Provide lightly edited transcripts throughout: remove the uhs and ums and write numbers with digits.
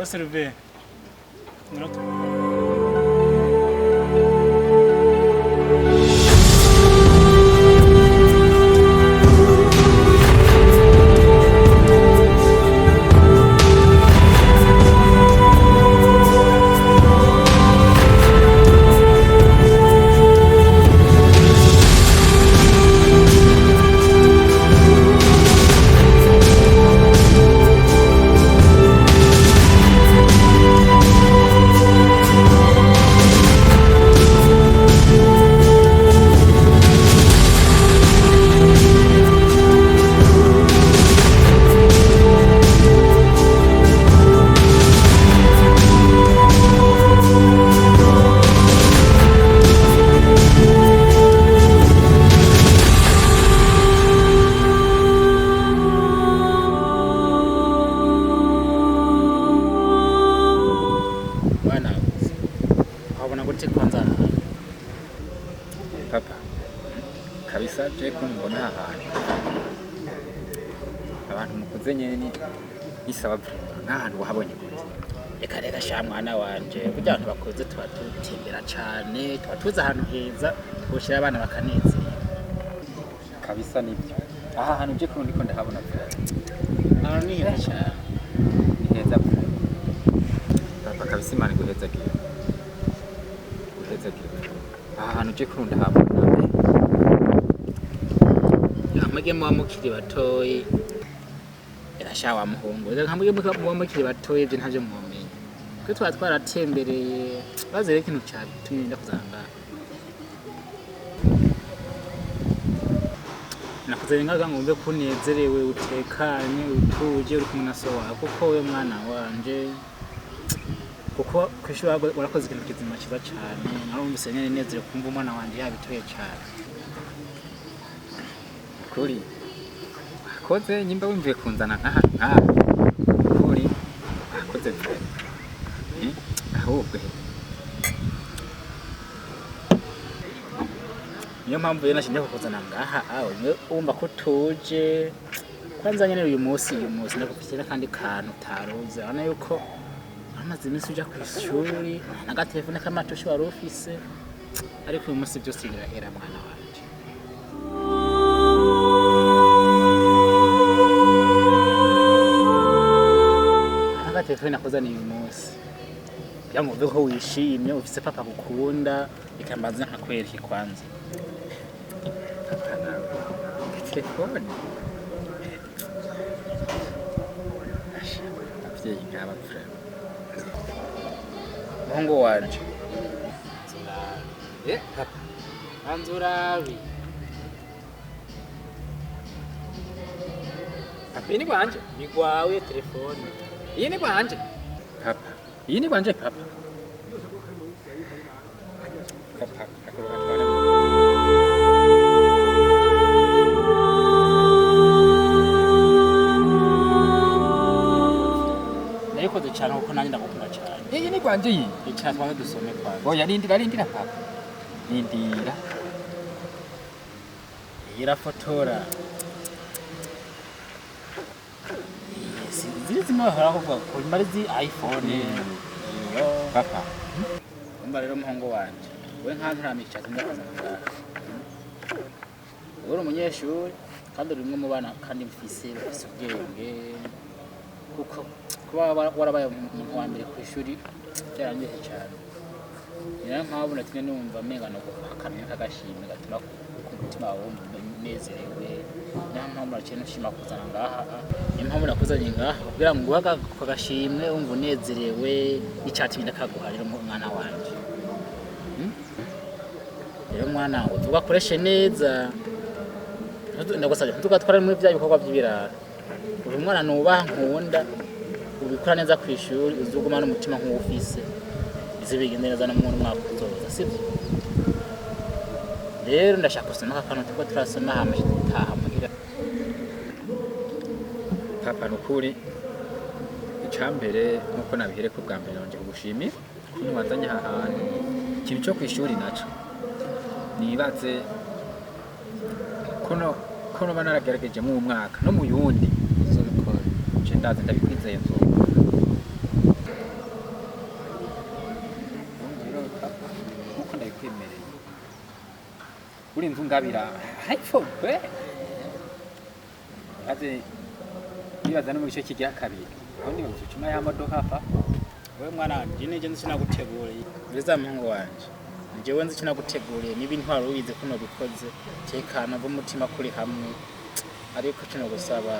Serve. Papa, kabisa je kumbona ahantu abantu mukuze nyene isaba n'ahantu wahabonye gute? Reka reka sha mwana wanje burya abantu bakoze tuba tutembera cane tuba tuzi ahantu heza twoshira abana bakanezera Kabisa nibyo. Aha hantu je kurundi ko ndahabona pe. aho ni heza cane Ni heza pe. Papa kabisa imana guheza gihe. Guheza gihe. Aha hantu je kurundi ndahabona. amage mu mukiri batoyi reka sha wa muhungu reka amage mu mukiri batoyi byo ntavyo mumenye ko tuba twaratembereye bazere ikintu cyatumye ndakuzanga nakuze ngaga ngombe kunezerewe utekanye utuje uri kumwe na so wawe kuko we mwana wanje kuko kwishura warakoze ikintu kizima kiza cyane narumvise nyene nezere kumva umwana wanje yabitoye cyane Kuri. Koze nyimba wimvuye kunzana nkaha. Kuri. Koze pe. Ahubwe. niyo mpamvu rero nashinje kukuzana ngaha aho umva ko tuje kwanza nyene uyu munsi ndakufitira kandi kantu taruze ana yuko amaze iminsi uja ku ishuri n'agatelefone k'amatusho wari ufise ariko uyu munsi byose birahera mwana wanje n'agatelefone nakozaniye uyu munsi kugira ngo uve ko wishimye ufise papa gukunda ikambaza nkakwereke kwanza Telefone. Abavyeyi nk'aba frère. muhungu wanje Papa. anzurabi Papa ini kwanje. ni gwawe telefone Iyi ni kwanje. Papa. Iyi ni kwanje papa. Papa. Akora. nayikoze cyane kuko nanjye ndagukunda cyane Iyi ni kwanje iyi. icara twange dusome kwanza Oya rindira papa. Rindira. irafotora ziri zimwe bahora kuvuga ko imari zi iPhone iyo Papa. umva rero muhungu wanje we nkantu ntamikira ndakazana ngaha uri umunyeshuri kandi uri umwe mu bana kandi mfise ubwenge kuko kuba warabaye umuntu wa mbere ku ishuri byarangiye cyane niyo mpamvu natumye numva amenga no akamenya kagashimwe gatuma ku mutima wawe unezerewe niyo mpamvu naciye nshima kuzana ngaha niyo mpamvu nakuzanye ngaha kugira ngo nguhe kagashimwe wumva unezerewe n'icyatumye ndakaguha rero mwana wanje rero mwana ngo tugakoreshe neza ndagusabye tugatwara muri bya bikorwa by'ibirara uri mwana nubaha nkunda ubikora neza ku ishuri uzuguma n'umutima nk'ufise izi bigende neza no mu mwaka uzoza sibyo rero ndashaka gusoma akantu tuko turasoma hamaje tutaha muhira Papa nukuri icambere nuko nabihere ku bwa mbere nje kugushimira kuko wazanye ahantu ikintu cyo kwishuri naco nibaze kono banaragerageje mu mwaka no mu yundi uzobikora je ndaze ndabikwizeye nzo uri inzu ngabira iPhone we aze nibaza no mu gice kigira kabiri ubundi mu cyuma ya modoka hapa wewe mwana wanje nije nzi sinaguteguriye biza muhungu wanje njyewe nzi kinaguteguriye niba intwaro wize kuno bikoze tekana bo mutima kuri hamwe ariko kino gusaba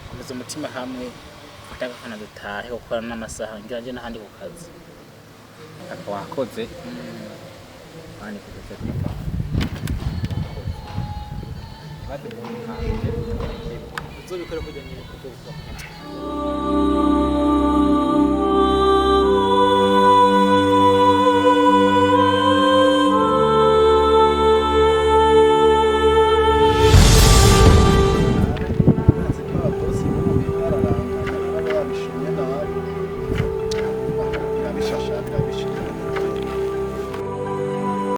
kuza umutima hamwe utaka kana dutahe gukora n'amasaha ngira nje n'ahandi ku kazi wakoze mani kugeze kwipa bade mu ntambwe uzobikora kujya nyine kuko